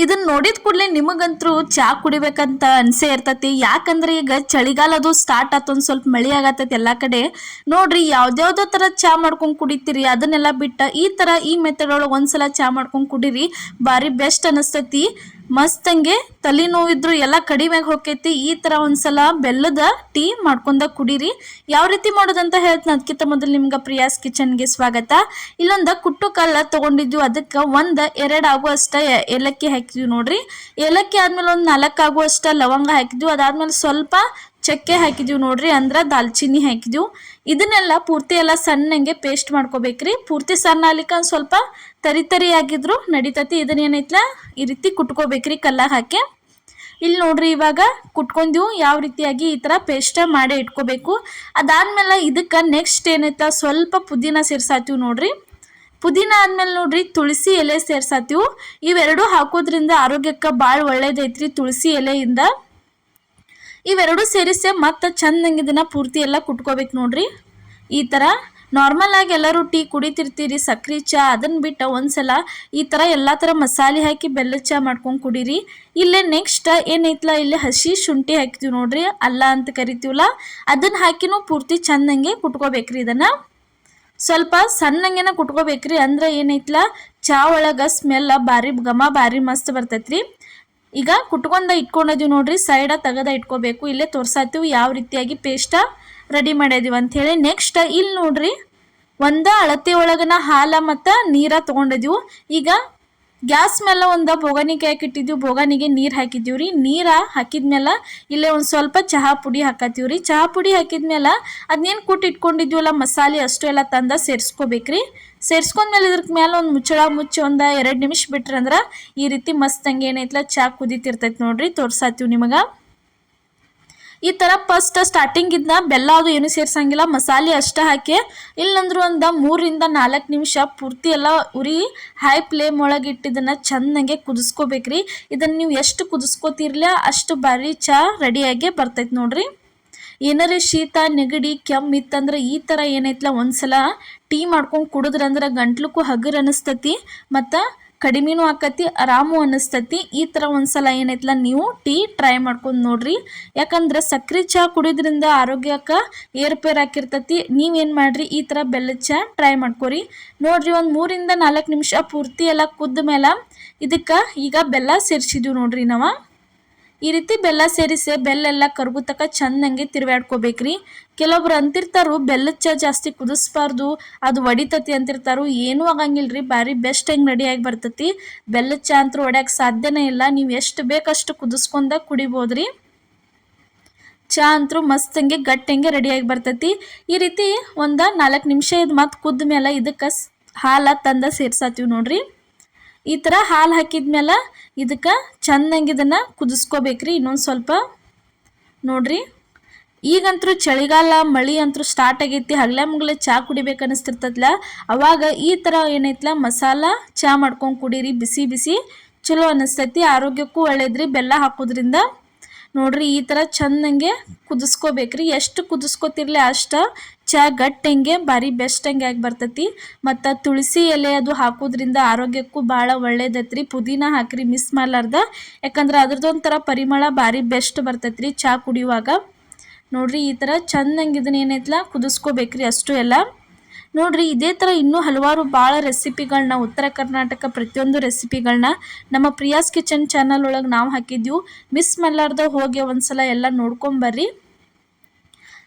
ಇದನ್ನ ನೋಡಿದ ಕೂಡಲೇ ನಿಮಗಂತೂ ಚಾ ಕುಡಿಬೇಕಂತ ಅನ್ಸೇ ಇರ್ತತಿ. ಯಾಕಂದ್ರೆ ಈಗ ಚಳಿಗಾಲ ಅದು ಸ್ಟಾರ್ಟ್ ಆತ, ಒಂದು ಸ್ವಲ್ಪ ಮಳಿ ಆಗತ್ತೈತಿ ಎಲ್ಲಾ ಕಡೆ. ನೋಡ್ರಿ ಯಾವ್ದ್ಯಾವ್ದೋ ತರ ಚಾ ಮಾಡ್ಕೊಂಡ್ ಕುಡಿತೀರಿ, ಅದನ್ನೆಲ್ಲ ಬಿಟ್ಟ ಈ ತರ ಈ ಮೆಥಡ್ ಒಳಗೆ ಒಂದ್ಸಲ ಚಾ ಮಾಡ್ಕೊಂಡ್ ಕುಡೀರಿ, ಬಾರಿ ಬೆಸ್ಟ್ ಅನಿಸ್ತತಿ. ಮಸ್ತಂಗೆ ತಲೆ ನೋವಿದ್ರು ಎಲ್ಲ ಕಡಿಮೆ ಹೋಗ್ತೈತಿ. ಈ ತರ ಒಂದ್ಸಲ ಬೆಲ್ಲದ ಟೀ ಮಾಡ್ಕೊಂಡ ಕುಡೀರಿ. ಯಾವ ರೀತಿ ಮಾಡೋದಂತ ಹೇಳ್ತೀನಿ. ಅದಕ್ಕಿಂತ ಮೊದಲು ನಿಮ್ಗೆ ಪ್ರಿಯಾಸ್ ಕಿಚನ್ಗೆ ಸ್ವಾಗತ. ಇಲ್ಲೊಂದು ಕುಟ್ಟು ಕಲ್ಲ ತಗೊಂಡಿದ್ವಿ, ಅದಕ್ಕೆ 1-2 ಆಗುವಷ್ಟ ಏಲಕ್ಕಿ ಹಾಕಿದ್ವಿ ನೋಡ್ರಿ. ಏಲಕ್ಕಿ ಆದ್ಮೇಲೆ ಒಂದು 4 ಆಗುವಷ್ಟ ಲವಂಗ ಹಾಕಿದ್ವಿ. ಅದಾದ್ಮೇಲೆ ಸ್ವಲ್ಪ ಚಕ್ಕೆ ಹಾಕಿದ್ವಿ ನೋಡ್ರಿ, ಅಂದ್ರೆ ದಾಲ್ಚಿನ್ನಿ ಹಾಕಿದ್ವಿ. ಇದನ್ನೆಲ್ಲ ಪೂರ್ತಿ ಎಲ್ಲ ಸಣ್ಣಂಗೆ ಪೇಸ್ಟ್ ಮಾಡ್ಕೋಬೇಕ್ರಿ. ಪೂರ್ತಿ ಸಣ್ಣ ಆಗ್ಲಿಕ್ಕೆ ಒಂದು ಸ್ವಲ್ಪ ತರಿ ಆಗಿದ್ರು ನಡಿತತಿ. ಇದನ್ನೇನೈತ್ಲ ಈ ರೀತಿ ಕುಟ್ಕೋಬೇಕ್ರಿ ಕಲ್ಲಾಗ ಹಾಕಿ. ಇಲ್ಲಿ ನೋಡ್ರಿ ಇವಾಗ ಕುಟ್ಕೊಂಡ್ವು ಯಾವ ರೀತಿಯಾಗಿ ಈ ತರ ಪೇಸ್ಟ್ ಮಾಡಿ ಇಟ್ಕೋಬೇಕು. ಅದಾದ್ಮೇಲೆ ಇದಕ್ಕೆ ನೆಕ್ಸ್ಟ್ ಏನೈತ ಸ್ವಲ್ಪ ಪುದೀನ ಸೇರ್ಸಾತೀವಿ ನೋಡ್ರಿ. ಪುದೀನ ಆದ್ಮೇಲೆ ನೋಡ್ರಿ ತುಳಸಿ ಎಲೆ ಸೇರ್ಸಾತೀವಿ. ಇವೆರಡು ಹಾಕೋದ್ರಿಂದ ಆರೋಗ್ಯಕ್ಕೆ ಭಾಳ ಒಳ್ಳೇದೈತ್ರಿ ತುಳಸಿ ಎಲೆಯಿಂದ. ಇವೆರಡು ಸೇರಿಸಿ ಮತ್ತೆ ಚಂದಂಗೆ ಇದನ್ನ ಪೂರ್ತಿ ಎಲ್ಲ ಕುಟ್ಕೋಬೇಕು ನೋಡ್ರಿ. ಈ ತರ ನಾರ್ಮಲ್ ಆಗಿ ಎಲ್ಲರೂ ಟೀ ಕುಡಿತಿರ್ತೀರಿ, ಸಕ್ರೆ ಚಾ, ಅದನ್ನ ಬಿಟ್ಟು ಒಂದ್ಸಲ ಈ ತರ ಎಲ್ಲಾ ತರ ಮಸಾಲೆ ಹಾಕಿ ಬೆಲ್ಲದ ಚಾ ಮಾಡ್ಕೊಂಡು ಕುಡೀರಿ. ಇಲ್ಲೇ ನೆಕ್ಸ್ಟ್ ಏನೈತ್ಲ, ಇಲ್ಲಿ ಹಸಿ ಶುಂಠಿ ಹಾಕಿದ್ವಿ ನೋಡ್ರಿ, ಅಲ್ಲ ಅಂತ ಕರಿತೀವಲ್ಲ, ಅದನ್ನ ಹಾಕಿನೂ ಪೂರ್ತಿ ಚಂದಂಗೆ ಕುಟ್ಕೋಬೇಕ್ರಿ. ಇದನ್ನ ಸ್ವಲ್ಪ ಸಣ್ಣಂಗೆನ ಕುಟ್ಕೋಬೇಕ್ರಿ. ಅಂದ್ರೆ ಏನೈತ್ಲ ಚಾ ಒಳಗ ಸ್ಮೆಲ್ ಭಾರಿ ಘಮ ಭಾರಿ ಮಸ್ತ್ ಬರ್ತೈತ್ರಿ. ಈಗ ಕುಟ್ಕೊಂಡ ಇಟ್ಕೊಂಡಿದೀವಿ ನೋಡ್ರಿ, ಸೈಡ ತೆಗೆದ ಇಟ್ಕೋಬೇಕು. ಇಲ್ಲೇ ತೋರ್ಸಾತೀವಿ ಯಾವ ರೀತಿಯಾಗಿ ಪೇಸ್ಟ ರೆಡಿ ಮಾಡಿದೀವಿ ಅಂತ ಹೇಳಿ. ನೆಕ್ಸ್ಟ್ ಇಲ್ಲಿ ನೋಡ್ರಿ ಒಂದು ಅಳತೆ ಒಳಗನ ಹಾಲ ಮತ್ತು ನೀರ ತೊಗೊಂಡಿದ್ದೀವಿ. ಈಗ ಗ್ಯಾಸ್ ಮೇಲೆ ಒಂದು ಬೋಗಣಿಗೆ ಹಾಕಿಟ್ಟಿದ್ದೀವಿ, ಬೋಗಣಿಗೆ ನೀರು ಹಾಕಿದ್ದೀವಿ ರೀ. ನೀರು ಹಾಕಿದ್ಮೇಲೆ ಇಲ್ಲೇ ಒಂದು ಸ್ವಲ್ಪ ಚಹಾ ಪುಡಿ ಹಾಕತ್ತೀವಿ ರೀ. ಚಹಾ ಪುಡಿ ಹಾಕಿದ್ಮೇಲೆ ಅದನ್ನೇನು ಕುಟ್ಟು ಇಟ್ಕೊಂಡಿದ್ದೀವಲ್ಲ ಮಸಾಲೆ ಅಷ್ಟು ಎಲ್ಲ ತಂದ ಸೇರಿಸ್ಕೋಬೇಕ್ರಿ. ಸೇರಿಸ್ಕೊಂಡ್ಮೇಲೆ ಇದ್ರ ಮೇಲೆ ಒಂದು ಮುಚ್ಚಳ ಮುಚ್ಚಿ ಒಂದು 2 ನಿಮಿಷ ಬಿಟ್ರಂದ್ರೆ ಈ ರೀತಿ ಮಸ್ತ್ ಹಂಗೆ ಏನೈತ್ಲ ಚಾ ಕುದೀತಿರ್ತೈತಿ ನೋಡ್ರಿ. ತೋರ್ಸಾತೀವಿ ನಿಮಗೆ. ಈ ಥರ ಫಸ್ಟ್ ಸ್ಟಾರ್ಟಿಂಗ್ ಇದನ್ನ ಬೆಲ್ಲ ಅದು ಏನು ಸೇರ್ಸಂಗಿಲ್ಲ, ಮಸಾಲೆ ಅಷ್ಟೇ ಹಾಕಿ ಇಲ್ಲಂದ್ರೂ ಒಂದು 3-4 ನಿಮಿಷ ಪೂರ್ತಿ ಎಲ್ಲ ಉರಿ ಹೈ ಫ್ಲೇಮ್ ಒಳಗೆ ಇಟ್ಟಿದ್ದನ್ನು ಚೆನ್ನಾಗೆ ಕುದಿಸ್ಕೋಬೇಕ್ರಿ. ಇದನ್ನು ನೀವು ಎಷ್ಟು ಕುದಿಸ್ಕೋತಿರ್ಲ ಅಷ್ಟು ಬಾರಿ ಚಾ ರೆಡಿಯಾಗಿ ಬರ್ತೈತೆ ನೋಡ್ರಿ. ಏನಾರೇ ಶೀತ ನೆಗಡಿ ಕೆಮ್ಮು ಇತ್ತಂದ್ರೆ ಈ ಥರ ಏನೈತ್ಲ ಒಂದ್ಸಲ ಟೀ ಮಾಡ್ಕೊಂಡು ಕುಡಿದ್ರಂದ್ರೆ ಗಂಟ್ಲಕ್ಕೂ ಹಗುರ ಅನಿಸ್ತತಿ ಮತ್ತು ಕಡಿಮೆನೂ ಆಕತಿ, ಆರಾಮು ಅನ್ನಿಸ್ತತಿ. ಈ ಥರ ಒಂದ್ಸಲ ಏನೈತ್ಲ ನೀವು ಟೀ ಟ್ರೈ ಮಾಡ್ಕೊಂಡು ನೋಡ್ರಿ. ಯಾಕಂದ್ರೆ ಸಕ್ರೆ ಚಹಾ ಕುಡಿಯೋದ್ರಿಂದ ಆರೋಗ್ಯಕ್ಕೆ ಏರ್ಪೇರ್ ಹಾಕಿರ್ತತಿ. ನೀವೇನು ಮಾಡ್ರಿ ಈ ಥರ ಬೆಲ್ಲದ ಚಹಾ ಟ್ರೈ ಮಾಡ್ಕೊರಿ ನೋಡ್ರಿ. ಒಂದು 3-4 ನಿಮಿಷ ಪೂರ್ತಿ ಎಲ್ಲ ಕುದ್ದ ಮೇಲೆ ಇದಕ್ಕೆ ಈಗ ಬೆಲ್ಲ ಸೇರಿಸಿದ್ವಿ ನೋಡ್ರಿ. ನಾವು ಈ ರೀತಿ ಬೆಲ್ಲ ಸೇರಿಸಿ ಬೆಲ್ಲೆಲ್ಲ ಕರ್ಗುತಕ ಚಂದಂಗೆ ತಿರುವಾಡ್ಕೋಬೇಕ್ರಿ. ಕೆಲವೊಬ್ರು ಅಂತಿರ್ತಾರು ಬೆಲ್ಲದ ಚಾ ಜಾಸ್ತಿ ಕುದಿಸ್ಬಾರ್ದು, ಅದು ಒಡಿತತಿ ಅಂತಿರ್ತಾರು. ಏನೂ ಆಗಂಗಿಲ್ರಿ, ಭಾರಿ ಬೆಸ್ಟ್ ಹೆಂಗೆ ರೆಡಿಯಾಗಿ ಬರ್ತತಿ. ಬೆಲ್ಲದ ಚಾ ಅಂತೂ ಹೊಡ್ಯಕ್ಕೆ ಸಾಧ್ಯನೇ ಇಲ್ಲ. ನೀವು ಎಷ್ಟು ಬೇಕಷ್ಟು ಕುದಿಸ್ಕೊಂಡ ಕುಡಿಬೋದ್ರಿ. ಚಾ ಅಂತೂ ಮಸ್ತ್ ಹಂಗೆ ಗಟ್ಟಂಗೆ ರೆಡಿಯಾಗಿ ಬರ್ತೈತಿ. ಈ ರೀತಿ ಒಂದು 4 ನಿಮಿಷ ಇದು ಮತ್ತೆ ಕುದ್ದ ಮೇಲೆ ಇದಕ್ಕೆ ಹಾಲು ತಂದ ಸೇರ್ಸಾತೀವಿ ನೋಡ್ರಿ. ಈ ಥರ ಹಾಲು ಹಾಕಿದ್ಮೇಲೆ ಇದಕ್ಕೆ ಚಂದಂಗೆ ಇದನ್ನು ಕುದಿಸ್ಕೋಬೇಕ್ರಿ ಇನ್ನೊಂದು ಸ್ವಲ್ಪ ನೋಡ್ರಿ. ಈಗಂತೂ ಚಳಿಗಾಲ ಮಳಿ ಅಂತೂ ಸ್ಟಾರ್ಟ್ ಆಗೈತಿ. ಹಗಲೆ ಮುಗಲೆ ಚಾ ಕುಡಿಬೇಕು ಅನ್ನಿಸ್ತಿರ್ತದಲ್ಲ, ಅವಾಗ ಈ ಥರ ಏನೈತ್ಲ ಮಸಾಲ ಚಾ ಮಾಡ್ಕೊಂಡು ಕುಡೀರಿ. ಬಿಸಿ ಬಿಸಿ ಚಲೋ ಅನ್ನಿಸ್ತೈತಿ, ಆರೋಗ್ಯಕ್ಕೂ ಒಳ್ಳೇದ್ರಿ ಬೆಲ್ಲ ಹಾಕೋದ್ರಿಂದ. ನೋಡ್ರಿ ಈ ಥರ ಚಂದಂಗೆ ಕುದಿಸ್ಕೋಬೇಕ್ರಿ. ಎಷ್ಟು ಕುದಿಸ್ಕೋತಿರ್ಲಿ ಅಷ್ಟು ಚಾ ಗಟ್ಟಂಗೆ ಭಾರಿ ಬೆಸ್ಟ್ ಹಂಗೆ ಆಗಿ ಬರ್ತೈತಿ. ಮತ್ತು ತುಳಸಿ ಎಲೆ ಅದು ಹಾಕೋದ್ರಿಂದ ಆರೋಗ್ಯಕ್ಕೂ ಭಾಳ ಒಳ್ಳೇದೈತ್ರಿ. ಪುದೀನ ಹಾಕ್ರಿ ಮಿಸ್ ಮಾಡಲಾರ್ದ, ಯಾಕಂದ್ರೆ ಅದ್ರದ್ದೊಂಥರ ಪರಿಮಳ ಭಾರಿ ಬೆಸ್ಟ್ ಬರ್ತೈತ್ರಿ ಚಾ ಕುಡಿಯುವಾಗ. ನೋಡ್ರಿ ಈ ಥರ ಚಂದಂಗೆ ಇದನ್ನ ಏನೈತ್ಲ ಕುದಿಸ್ಕೋಬೇಕ್ರಿ ಅಷ್ಟು ಎಲ್ಲ. ನೋಡ್ರಿ ಇದೇ ಥರ ಇನ್ನೂ ಹಲವಾರು ಭಾಳ ರೆಸಿಪಿಗಳನ್ನ, ಉತ್ತರ ಕರ್ನಾಟಕ ಪ್ರತಿಯೊಂದು ರೆಸಿಪಿಗಳನ್ನ ನಮ್ಮ ಪ್ರಿಯಾಸ್ ಕಿಚನ್ ಚಾನಲ್ ಒಳಗೆ ನಾವು ಹಾಕಿದ್ದೀವಿ. ಮಿಸ್ ಮಾಡಲಾರ್ದ ಹೋಗಿ ಒಂದ್ಸಲ ಎಲ್ಲ ನೋಡ್ಕೊಂಬರ್ರಿ.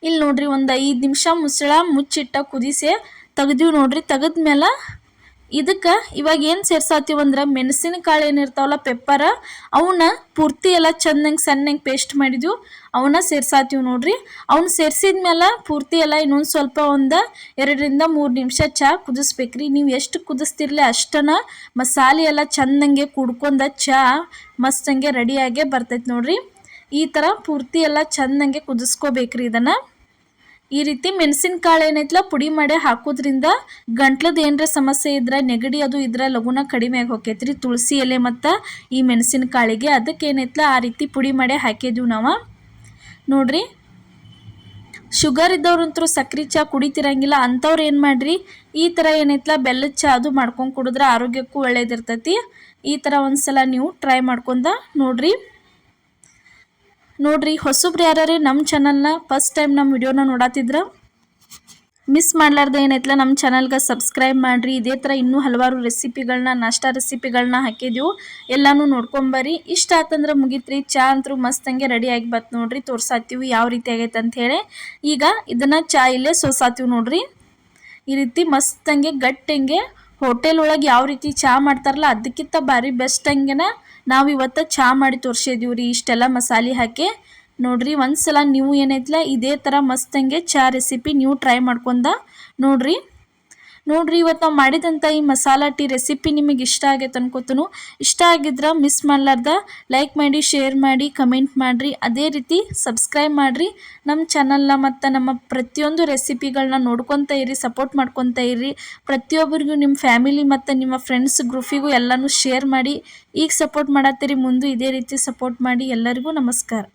ಇಲ್ಲಿ ನೋಡ್ರಿ ಒಂದು 5 ನಿಮಿಷ ಮುಚ್ಚಳ ಮುಚ್ಚಿಟ್ಟ ಕುದಿಸಿ ತೆಗ್ದೀವಿ ನೋಡ್ರಿ. ತೆಗೆದ್ಮೇಲೆ ಇದಕ್ಕೆ ಇವಾಗ ಏನು ಸೇರ್ಸಾತೀವಂದ್ರೆ ಮೆಣಸಿನಕಾಳು ಏನಿರ್ತಾವಲ್ಲ ಪೆಪ್ಪರ, ಅವನ್ನ ಪೂರ್ತಿ ಎಲ್ಲ ಚಂದಂಗೆ ಸಣ್ಣಂಗೆ ಪೇಸ್ಟ್ ಮಾಡಿದ್ವಿ, ಅವನ್ನ ಸೇರ್ಸಾತೀವಿ ನೋಡ್ರಿ. ಅವನ್ನ ಸೇರಿಸಿದ್ಮೇಲೆ ಪೂರ್ತಿ ಎಲ್ಲ ಇನ್ನೊಂದು ಸ್ವಲ್ಪ ಒಂದು 2-3 ನಿಮಿಷ ಚಾ ಕುದಿಸ್ಬೇಕ್ರಿ. ನೀವು ಎಷ್ಟು ಕುದಿಸ್ತಿರ್ಲಿ ಅಷ್ಟನ್ನ ಮಸಾಲೆ ಎಲ್ಲ ಚಂದಂಗೆ ಕುಡ್ಕೊಂಡ ಚಾ ಮಸ್ತಂಗೆ ರೆಡಿಯಾಗೇ ಬರ್ತೈತೆ ನೋಡ್ರಿ. ಈ ಥರ ಪೂರ್ತಿ ಎಲ್ಲ ಚಂದಂಗೆ ಕುದಿಸ್ಕೋಬೇಕ್ರಿ ಇದನ್ನು. ಈ ರೀತಿ ಮೆಣಸಿನಕಾಳು ಏನೈತ್ಲ ಪುಡಿ ಮಾಡಿ ಹಾಕೋದ್ರಿಂದ ಗಂಟ್ಲದ ಏನರ ಸಮಸ್ಯೆ ಇದ್ರೆ, ನೆಗಡಿ ಅದು ಇದ್ರೆ ಲಘುನ ಕಡಿಮೆ ಆಗಿ ಹೋಗ್ತೈತ್ರಿ. ತುಳಸಿ ಎಲೆ ಮತ್ತು ಈ ಮೆಣಸಿನಕಾಳಿಗೆ ಅದಕ್ಕೆ ಏನೈತ್ಲ ಆ ರೀತಿ ಪುಡಿ ಮಾಡಿ ಹಾಕಿದ್ವಿ ನಾವು ನೋಡ್ರಿ. ಶುಗರ್ ಇದ್ದವ್ರಂತೂ ಸಕ್ರೆ ಚಹಾ ಕುಡಿತಿರಂಗಿಲ್ಲ, ಅಂಥವ್ರು ಏನು ಮಾಡಿರಿ ಈ ಥರ ಏನೈತ್ಲ ಬೆಲ್ಲದ ಚಹಾ ಅದು ಮಾಡ್ಕೊಂಡು ಕುಡಿದ್ರೆ ಆರೋಗ್ಯಕ್ಕೂ ಒಳ್ಳೇದಿರ್ತೈತಿ. ಈ ಥರ ಒಂದ್ಸಲ ನೀವು ಟ್ರೈ ಮಾಡ್ಕೊಂಡ ನೋಡ್ರಿ. ಹೊಸಬ್ರು ಯಾರೇ ನಮ್ಮ ಚಾನಲ್ನ ಫಸ್ಟ್ ಟೈಮ್ ನಮ್ಮ ವಿಡಿಯೋನ ನೋಡತ್ತಿದ್ರ ಮಿಸ್ ಮಾಡ್ಲಾರ್ದೆ ಏನೈತಲ್ಲ ನಮ್ಮ ಚಾನಲ್ಗೆ ಸಬ್ಸ್ಕ್ರೈಬ್ ಮಾಡಿರಿ. ಇದೇ ಥರ ಇನ್ನೂ ಹಲವಾರು ರೆಸಿಪಿಗಳನ್ನ ನಾಷ್ಟಾ ರೆಸಿಪಿಗಳನ್ನ ಹಾಕಿದೆವು, ಎಲ್ಲನೂ ನೋಡ್ಕೊಂಬರ್ರಿ. ಇಷ್ಟ ಆತಂದ್ರೆ ಮುಗಿತ್ರಿ. ಚಾ ಅಂತೂ ಮಸ್ತಂಗೆ ರೆಡಿ ಆಗಿ ಬತ್ ನೋಡ್ರಿ. ತೋರ್ಸಾತೀವಿ ಯಾವ ರೀತಿ ಆಗೈತೆ ಅಂತ ಹೇಳಿ. ಈಗ ಇದನ್ನು ಚಾ ಇಲ್ಲೇ ಸೋಸಾತೀವಿ ನೋಡ್ರಿ. ಈ ರೀತಿ ಮಸ್ತಂಗೆ ಗಟ್ಟಂಗೆ ಹೋಟೆಲ್ ಒಳಗೆ ಯಾವ ರೀತಿ ಚಾ ಮಾಡ್ತಾರಲ್ಲ ಅದಕ್ಕಿಂತ ಭಾರಿ ಬೆಸ್ಟ್ ಹಂಗೆನ ನಾವು ಇವತ್ತು ಚಾ ಮಾಡಿ ತೋರಿಸಿದೀವಿ ರೀ, ಇಷ್ಟೆಲ್ಲ ಮಸಾಲೆ ಹಾಕಿ. ನೋಡ್ರಿ ಒಂದ್ಸಲ ನೀವು ಏನೈತಲ್ಲ ಇದೇ ಥರ ಮಸ್ತಂಗೆ ಚಾ ರೆಸಿಪಿ ನೀವು ಟ್ರೈ ಮಾಡ್ಕೊಂಡ ನೋಡ್ರಿ. ಇವತ್ತು ನಾವು ಮಾಡಿದಂಥ ಈ ಮಸಾಲ ಟೀ ರೆಸಿಪಿ ನಿಮಗೆ ಇಷ್ಟ ಆಗೈತೆ ಅನ್ಕೋತನು. ಇಷ್ಟ ಆಗಿದ್ರೆ ಮಿಸ್ ಮಾಡ್ಲಾರ್ದ ಲೈಕ್ ಮಾಡಿ, ಶೇರ್ ಮಾಡಿ, ಕಮೆಂಟ್ ಮಾಡಿರಿ. ಅದೇ ರೀತಿ ಸಬ್ಸ್ಕ್ರೈಬ್ ಮಾಡಿರಿ ನಮ್ಮ ಚಾನಲ್ನ. ಮತ್ತು ನಮ್ಮ ಪ್ರತಿಯೊಂದು ರೆಸಿಪಿಗಳನ್ನ ನೋಡ್ಕೊತ ಇರಿ, ಸಪೋರ್ಟ್ ಮಾಡ್ಕೊತ ಇರಿ. ಪ್ರತಿಯೊಬ್ಬರಿಗೂ ನಿಮ್ಮ ಫ್ಯಾಮಿಲಿ ಮತ್ತು ನಿಮ್ಮ ಫ್ರೆಂಡ್ಸ್ ಗ್ರೂಪಿಗೂ ಎಲ್ಲನೂ ಶೇರ್ ಮಾಡಿ. ಈಗ ಸಪೋರ್ಟ್ ಮಾಡತ್ತೀರಿ, ಮುಂದೆ ಇದೇ ರೀತಿ ಸಪೋರ್ಟ್ ಮಾಡಿ. ಎಲ್ಲರಿಗೂ ನಮಸ್ಕಾರ.